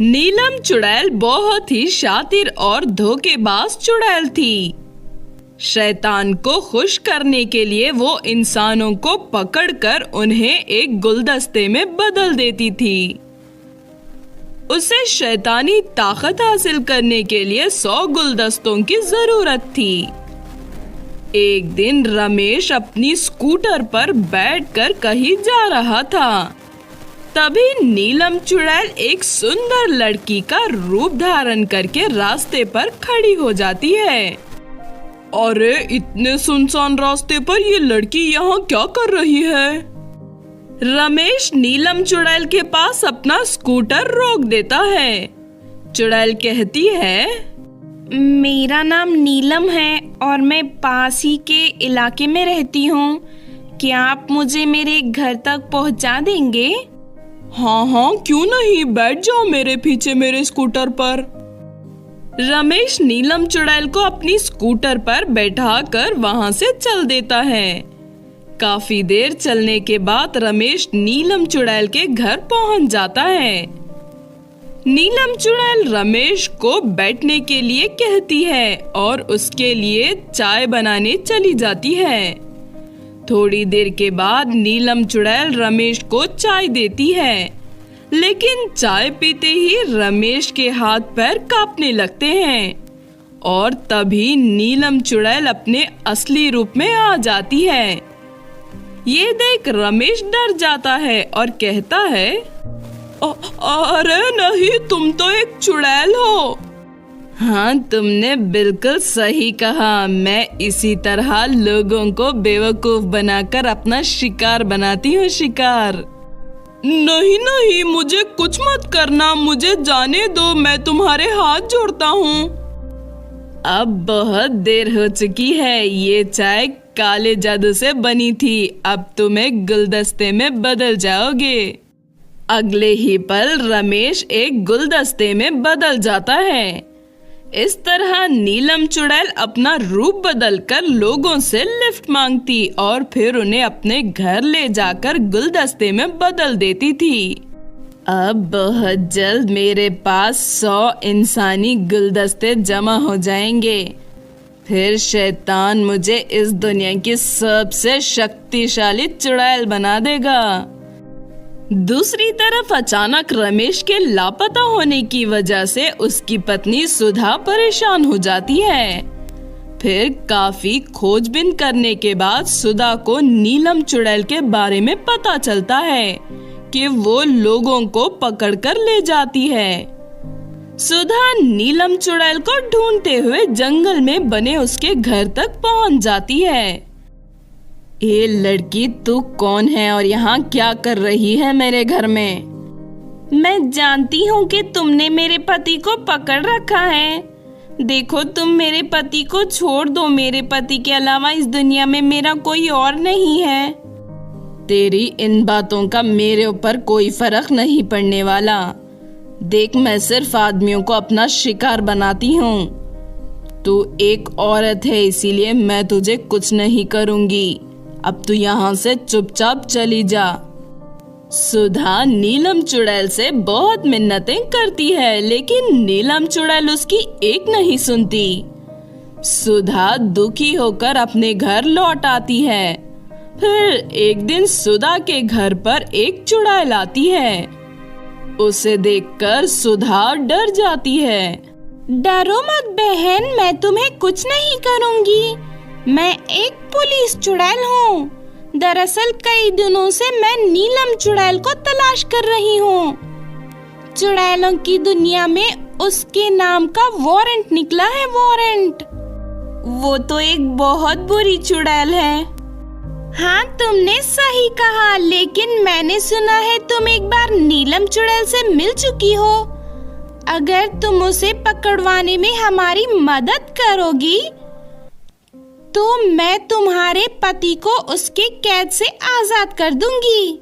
नीलम चुड़ैल बहुत ही शातिर और धोखेबाज चुड़ैल थी। शैतान को खुश करने के लिए वो इंसानों को पकड़कर उन्हें एक गुलदस्ते में बदल देती थी। उसे शैतानी ताकत हासिल करने के लिए 100 गुलदस्तों की जरूरत थी। एक दिन रमेश अपनी स्कूटर पर बैठकर कहीं जा रहा था। तभी नीलम चुड़ैल एक सुंदर लड़की का रूप धारण करके रास्ते पर खड़ी हो जाती है। अरे इतने सुनसान रास्ते पर ये लड़की यहाँ क्या कर रही है? रमेश नीलम चुड़ैल के पास अपना स्कूटर रोक देता है। चुड़ैल कहती है, मेरा नाम नीलम है और मैं पास ही के इलाके में रहती हूँ। क्या आप मुझे मेरे घर तक पहुँचा देंगे? हाँ क्यों नहीं, बैठ जाओ मेरे पीछे मेरे स्कूटर पर। रमेश नीलम चुड़ैल को अपनी स्कूटर पर बैठाकर वहां से चल देता है। काफी देर चलने के बाद रमेश नीलम चुड़ैल के घर पहुंच जाता है। नीलम चुड़ैल रमेश को बैठने के लिए कहती है और उसके लिए चाय बनाने चली जाती है। थोड़ी देर के बाद नीलम चुड़ैल रमेश को चाय देती है, लेकिन चाय पीते ही रमेश के हाथ पैर कांपने लगते हैं और तभी नीलम चुड़ैल अपने असली रूप में आ जाती है। ये देख रमेश डर जाता है और कहता है, अरे नहीं, तुम तो एक चुड़ैल हो। हाँ, तुमने बिल्कुल सही कहा। मैं इसी तरह लोगों को बेवकूफ बनाकर अपना शिकार बनाती हूँ। शिकार नहीं, मुझे कुछ मत करना, मुझे जाने दो, मैं तुम्हारे हाथ जोड़ता हूँ। अब बहुत देर हो चुकी है। ये चाय काले जादू से बनी थी। अब तुम्हें गुलदस्ते में बदल जाओगे। अगले ही पल रमेश एक गुलदस्ते में बदल जाता है। इस तरह नीलम चुड़ैल अपना रूप बदलकर लोगों से लिफ्ट मांगती और फिर उन्हें अपने घर ले जाकर गुलदस्ते में बदल देती थी। अब बहुत जल्द मेरे पास 100 इंसानी गुलदस्ते जमा हो जाएंगे। फिर शैतान मुझे इस दुनिया की सबसे शक्तिशाली चुड़ैल बना देगा। दूसरी तरफ अचानक रमेश के लापता होने की वजह से उसकी पत्नी सुधा परेशान हो जाती है। फिर काफी खोजबीन करने के बाद सुधा को नीलम चुड़ैल के बारे में पता चलता है कि वो लोगों को पकड़कर ले जाती है। सुधा नीलम चुड़ैल को ढूंढते हुए जंगल में बने उसके घर तक पहुंच जाती है। ये लड़की, तू कौन है और यहाँ क्या कर रही है मेरे घर में? मैं जानती हूँ कि तुमने मेरे पति को पकड़ रखा है। देखो, तुम मेरे पति को छोड़ दो। मेरे पति के अलावा इस दुनिया में मेरा कोई और नहीं है। तेरी इन बातों का मेरे ऊपर कोई फर्क नहीं पड़ने वाला। देख, मैं सिर्फ आदमियों को अपना शिकार बनाती हूँ। तू एक औरत है, इसीलिए मैं तुझे कुछ नहीं करूँगी। अब तू यहाँ से चुपचाप चली जा। सुधा नीलम चुड़ैल से बहुत मिन्नतें करती है, लेकिन नीलम चुड़ैल उसकी एक नहीं सुनती। सुधा दुखी होकर अपने घर लौट आती है। फिर एक दिन सुधा के घर पर एक चुड़ैल आती है। उसे देखकर सुधा डर जाती है। डरो मत बहन, मैं तुम्हें कुछ नहीं करूँगी। मैं एक पुलिस चुड़ैल हूँ। दरअसल कई दिनों से मैं नीलम चुड़ैल को तलाश कर रही हूँ। चुड़ैलों की दुनिया में उसके नाम का वारंट निकला है। वारंट। वो तो एक बहुत बुरी चुड़ैल है। हाँ, तुमने सही कहा, लेकिन मैंने सुना है तुम एक बार नीलम चुड़ैल से मिल चुकी हो। अगर तुम उसे पकड़वाने में हमारी मदद करोगी तो मैं तुम्हारे पति को उसके कैद से आजाद कर दूंगी।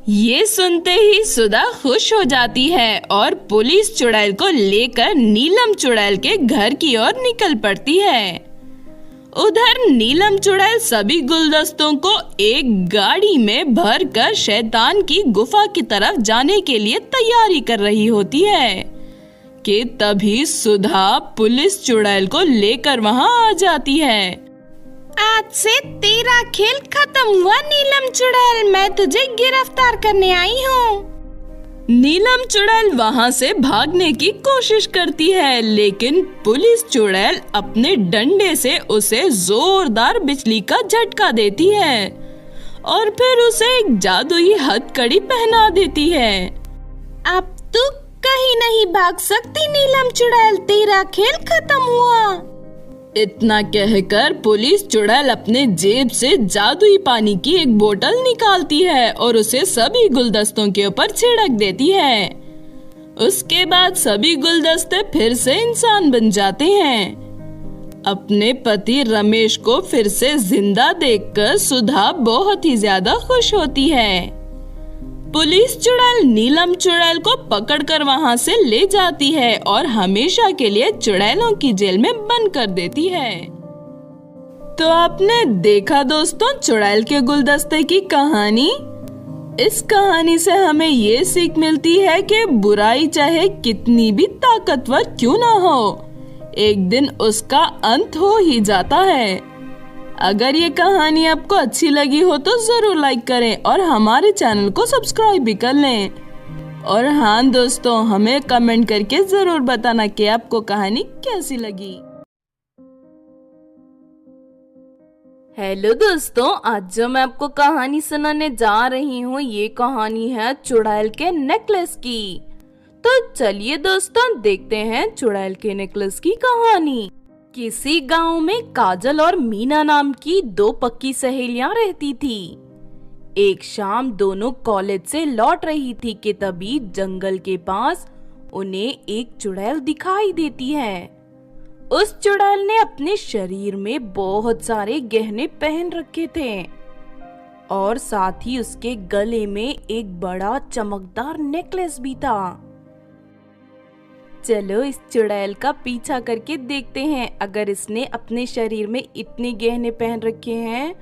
ये सुनते ही सुधा खुश हो जाती है और पुलिस चुड़ैल को लेकर नीलम चुड़ैल के घर की ओर निकल पड़ती है। उधर नीलम चुड़ैल सभी गुलदस्तों को एक गाड़ी में भरकर शैतान की गुफा की तरफ जाने के लिए तैयारी कर रही होती है। कि तभी सुधा पुलिस चुड़ैल को लेकर वहाँ आ जाती है। आज से तेरा खेल खत्म हुआ नीलम चुड़ैल, मैं तुझे गिरफ्तार करने आई हूँ। नीलम चुड़ैल वहाँ से भागने की कोशिश करती है, लेकिन पुलिस चुड़ैल अपने डंडे से उसे जोरदार बिजली का झटका देती है और फिर उसे एक जादुई हथकड़ी पहना देती है। अब तू कहीं नहीं भाग सकती नीलम चुड़ैल, तेरा खेल खत्म हुआ। इतना कहकर पुलिस चुड़ैल अपने जेब से जादुई पानी की एक बोतल निकालती है और उसे सभी गुलदस्तों के ऊपर छिड़क देती है। उसके बाद सभी गुलदस्ते फिर से इंसान बन जाते हैं। अपने पति रमेश को फिर से जिंदा देखकर सुधा बहुत ही ज्यादा खुश होती है। पुलिस चुड़ैल नीलम चुड़ैल को पकड़कर वहां से ले जाती है और हमेशा के लिए चुड़ैलों की जेल में बंद कर देती है। तो आपने देखा दोस्तों चुड़ैल के गुलदस्ते की कहानी। इस कहानी से हमें ये सीख मिलती है कि बुराई चाहे कितनी भी ताकतवर क्यों ना हो, एक दिन उसका अंत हो ही जाता है। अगर ये कहानी आपको अच्छी लगी हो तो जरूर लाइक करें और हमारे चैनल को सब्सक्राइब भी कर लें। और हाँ दोस्तों, हमें कमेंट करके जरूर बताना कि आपको कहानी कैसी लगी। हेलो दोस्तों, आज जो मैं आपको कहानी सुनाने जा रही हूँ ये कहानी है चुड़ैल के नेकलेस की। तो चलिए दोस्तों देखते हैं चुड़ैल के नेकलेस की कहानी। किसी गांव में काजल और मीना नाम की दो पक्की सहेलियां रहती थी। एक शाम दोनों कॉलेज से लौट रही थी कि तभी जंगल के पास उन्हें एक चुड़ैल दिखाई देती है। उस चुड़ैल ने अपने शरीर में बहुत सारे गहने पहन रखे थे और साथ ही उसके गले में एक बड़ा चमकदार नेकलेस भी था। चलो इस चुड़ैल का पीछा करके देखते हैं। अगर इसने अपने शरीर में इतने गहने पहन रखे हैं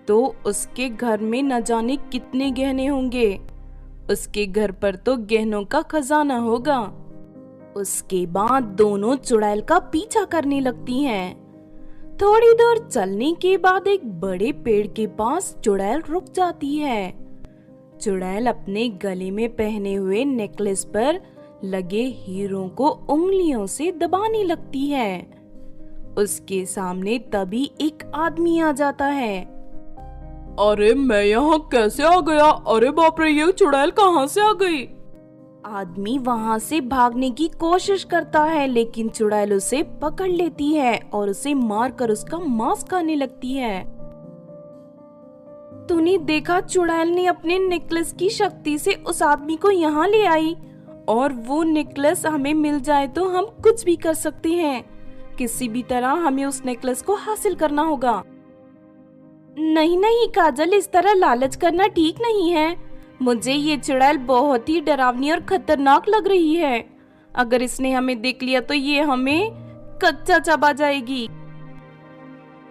तो उसके घर में न जाने कितने गहने होंगे। उसके घर पर तो गहनों का खजाना होगा। उसके बाद दोनों चुड़ैल का पीछा करने लगती हैं। थोड़ी दूर चलने के बाद एक बड़े पेड़ के पास चुड़ैल रुक जाती है। चुड़ैल अपने गले में पहने हुए नेकलेस पर लगे हीरों को उंगलियों से दबाने लगती है। उसके सामने तभी एक आदमी आ जाता है। अरे मैं यहाँ कैसे आ गया? अरे बाप रे, ये चुड़ैल कहाँ से आ गई? आदमी वहाँ से भागने की कोशिश करता है, लेकिन चुड़ैल उसे पकड़ लेती है और उसे मारकर उसका मांस खाने लगती है। तूने देखा चुड़ैल ने अपने नेकलेस की शक्ति से उस आदमी को यहाँ ले आई और वो नेकलेस हमें मिल जाए तो हम कुछ भी कर सकते हैं। किसी भी तरह हमें उस नेकलेस को हासिल करना होगा। नहीं नहीं काजल, इस तरह लालच करना ठीक नहीं है। मुझे ये चुड़ैल बहुत ही डरावनी और खतरनाक लग रही है। अगर इसने हमें देख लिया तो ये हमें कच्चा चबा जाएगी।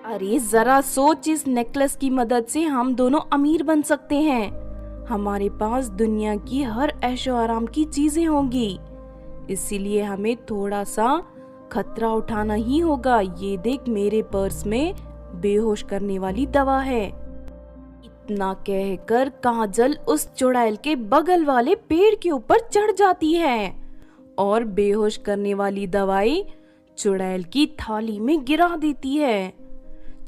अरे जरा सोच, इस नेकलेस की मदद से हम दोनों अमीर बन सकते हैं। हमारे पास दुनिया की हर ऐशो आराम की चीजें होंगी, इसीलिए हमें थोड़ा सा खतरा उठाना ही होगा। ये देख, मेरे पर्स में बेहोश करने वाली दवा है। इतना कहकर काजल उस चुड़ैल के बगल वाले पेड़ के ऊपर चढ़ जाती है और बेहोश करने वाली दवाई चुड़ैल की थाली में गिरा देती है।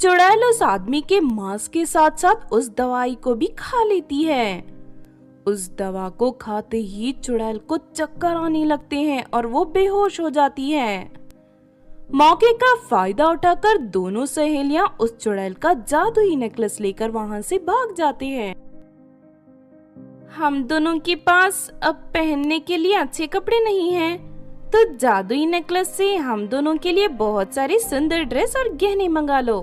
चुड़ैल उस आदमी के मांस के साथ साथ उस दवाई को भी खा लेती है। उस दवा को खाते ही चुड़ैल को चक्कर आने लगते हैं और वो बेहोश हो जाती है। मौके का फायदा उठाकर दोनों सहेलियां उस चुड़ैल का जादुई नेकलेस लेकर वहां से भाग जाते हैं। हम दोनों के पास अब पहनने के लिए अच्छे कपड़े नहीं हैं, तो जादुई नेकलेस से हम दोनों के लिए बहुत सारी सुंदर ड्रेस और गहने मंगा लो।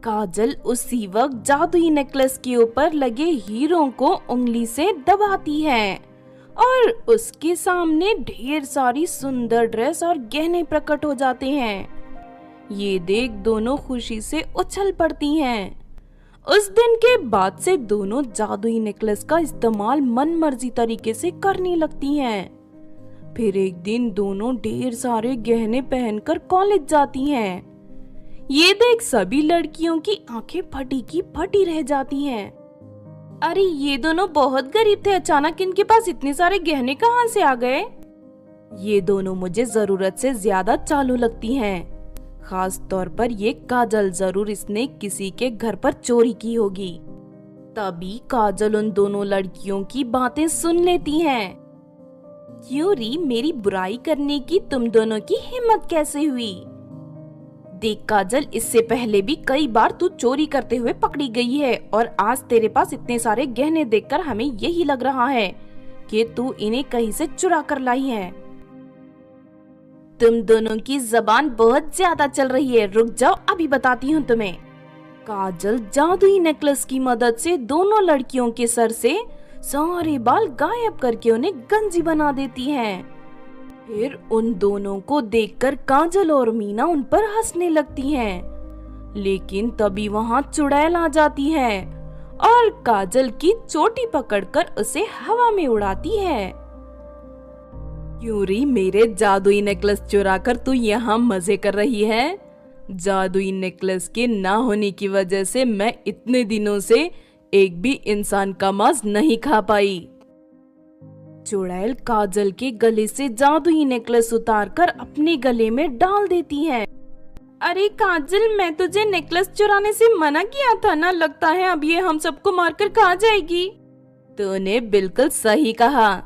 काजल उसी वक्त जादुई नेकलेस के ऊपर लगे हीरों को उंगली से दबाती है और उसके सामने ढेर सारी सुंदर ड्रेस और गहने प्रकट हो जाते हैं। ये देख दोनों खुशी से उछल पड़ती हैं। उस दिन के बाद से दोनों जादुई नेकलेस का इस्तेमाल मन मर्जी तरीके से करने लगती हैं। फिर एक दिन दोनों ढेर सारे गहने पहनकर कॉलेज जाती हैं। ये देख सभी लड़कियों की आंखें फटी की फटी रह जाती हैं। अरे ये दोनों बहुत गरीब थे, अचानक इनके पास इतने सारे गहने कहाँ से आ गए? ये दोनों मुझे जरूरत से ज्यादा चालू लगती हैं। खास तौर पर ये काजल, जरूर इसने किसी के घर पर चोरी की होगी। तभी काजल उन दोनों लड़कियों की बातें सुन लेती हैं। क्यों री, मेरी बुराई करने की तुम दोनों की हिम्मत कैसे हुई? देख काजल, इससे पहले भी कई बार तू चोरी करते हुए पकड़ी गई है और आज तेरे पास इतने सारे गहने देखकर हमें यही लग रहा है कि तू इन्हें कहीं से चुरा कर लाई है। तुम दोनों की जबान बहुत ज्यादा चल रही है, रुक जाओ अभी बताती हूँ तुम्हें। काजल जादुई नेकलेस की मदद से दोनों लड़कियों के सर से सारे बाल गायब करके उन्हें गंजी बना देती है। फिर उन दोनों को देखकर काजल और मीना उन पर हंसने लगती हैं। लेकिन तभी वहाँ चुड़ैल आ जाती है और काजल की चोटी पकड़कर उसे हवा में उड़ाती है। क्यों री, मेरे जादुई नेकलेस चुराकर तू यहाँ मजे कर रही है? जादुई नेकलेस के ना होने की वजह से मैं इतने दिनों से एक भी इंसान का मांस नहीं खा पाई। चुड़ैल काजल के गले से जादुई नेकलेस उतारकर अपने गले में डाल देती है। अरे काजल, मैं तुझे नेकलेस चुराने से मना किया था ना, लगता है अब ये हम सबको मारकर खा जाएगी। तूने बिल्कुल सही कहा,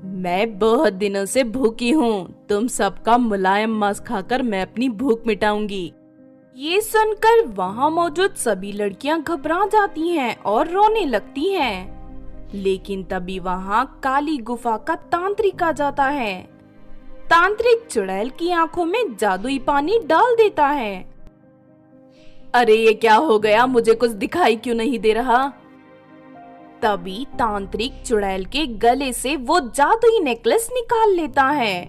मैं बहुत दिनों से भूखी हूँ, तुम सबका मुलायम मांस खाकर मैं अपनी भूख मिटाऊंगी। ये सुनकर वहाँ मौजूद सभी लड़कियाँ घबरा जाती हैं और रोने लगती हैं। लेकिन तभी वहाँ काली गुफा का तांत्रिक आ जाता है। तांत्रिक चुड़ैल की आंखों में जादुई पानी डाल देता है। अरे ये क्या हो गया, मुझे कुछ दिखाई क्यों नहीं दे रहा? तभी तांत्रिक चुड़ैल के गले से वो जादुई नेकलेस निकाल लेता है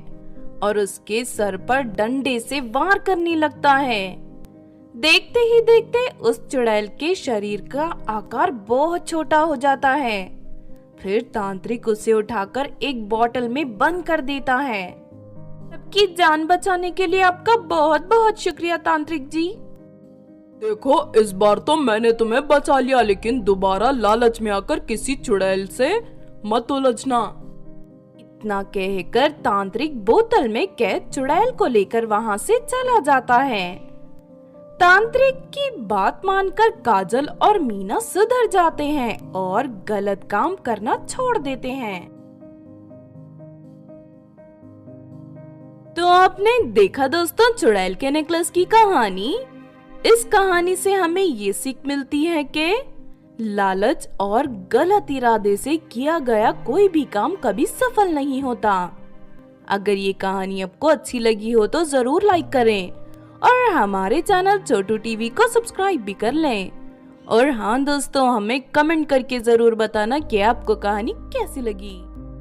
और उसके सर पर डंडे से वार करने लगता है। देखते ही देखते उस चुड़ैल के शरीर का आकार बहुत छोटा हो जाता है। फिर तांत्रिक उसे उठाकर एक बोतल में बंद कर देता है। सबकी जान बचाने के लिए आपका बहुत बहुत शुक्रिया तांत्रिक जी। देखो, इस बार तो मैंने तुम्हें बचा लिया, लेकिन दोबारा लालच में आकर किसी चुड़ैल से मत उलझना। इतना कहकर तांत्रिक बोतल में कैद चुड़ैल को लेकर वहाँ से चला जाता है। तांत्रिक की बात मानकर काजल और मीना सुधर जाते हैं और गलत काम करना छोड़ देते हैं। तो आपने देखा दोस्तों चुड़ैल के नेकलेस की कहानी। इस कहानी से हमें ये सीख मिलती है कि लालच और गलत इरादे से किया गया कोई भी काम कभी सफल नहीं होता। अगर ये कहानी आपको अच्छी लगी हो तो जरूर लाइक करें और हमारे चैनल छोटू टीवी को सब्सक्राइब भी कर लें। और हाँ दोस्तों, हमें कमेंट करके जरूर बताना कि आपको कहानी कैसी लगी।